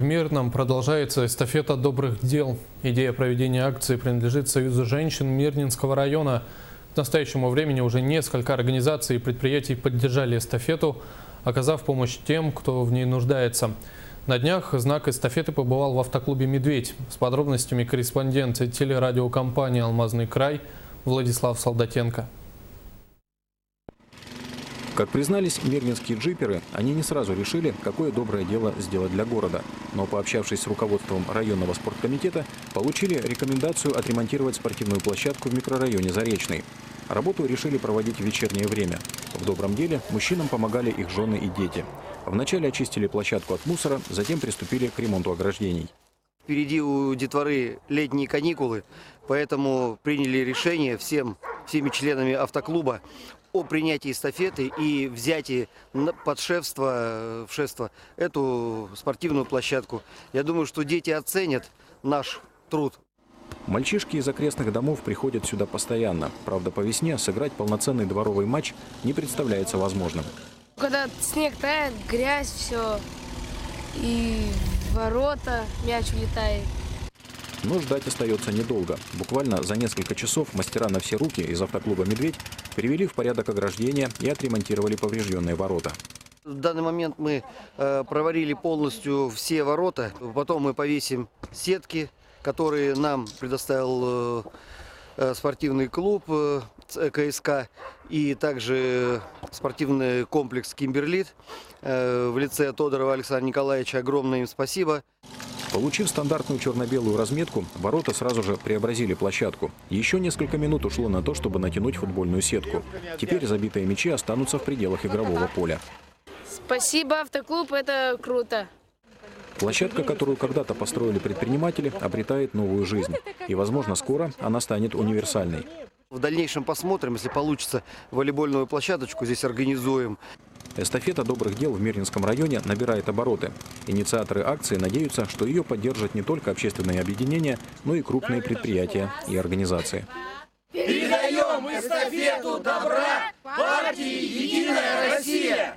В Мирном продолжается эстафета добрых дел. Идея проведения акции принадлежит Союзу женщин Мирнинского района. К настоящему времени уже несколько организаций и предприятий поддержали эстафету, оказав помощь тем, кто в ней нуждается. На днях знак эстафеты побывал в автоклубе «Медведь». С подробностями корреспондент телерадиокомпании «Алмазный край» Владислав Солдатенко. Как признались мирнинские джиперы, они не сразу решили, какое доброе дело сделать для города. Но, пообщавшись с руководством районного спорткомитета, получили рекомендацию отремонтировать спортивную площадку в микрорайоне Заречный. Работу решили проводить в вечернее время. В добром деле мужчинам помогали их жены и дети. Вначале очистили площадку от мусора, затем приступили к ремонту ограждений. Впереди у детворы летние каникулы, поэтому приняли решение всеми членами автоклуба о принятии эстафеты и взятии под шефство эту спортивную площадку. Я думаю, что дети оценят наш труд. Мальчишки из окрестных домов приходят сюда постоянно. Правда, по весне сыграть полноценный дворовый матч не представляется возможным. Когда снег тает, грязь, все, и ворота, мяч улетает. Но ждать остается недолго. Буквально за несколько часов мастера на все руки из автоклуба «Медведь» привели в порядок ограждения и отремонтировали поврежденные ворота. В данный момент мы проварили полностью все ворота. Потом мы повесим сетки, которые нам предоставил спортивный клуб КСК и также спортивный комплекс «Кимберлит». В лице Тодорова Александра Николаевича огромное им спасибо. Получив стандартную черно-белую разметку, ворота сразу же преобразили площадку. Еще несколько минут ушло на то, чтобы натянуть футбольную сетку. Теперь забитые мячи останутся в пределах игрового поля. Спасибо, автоклуб, это круто. Площадка, которую когда-то построили предприниматели, обретает новую жизнь. И, возможно, скоро она станет универсальной. В дальнейшем посмотрим, если получится, волейбольную площадочку здесь организуем. Эстафета добрых дел в Мирнинском районе набирает обороты. Инициаторы акции надеются, что ее поддержат не только общественные объединения, но и крупные предприятия и организации. Передаем эстафету добра партии «Единая Россия».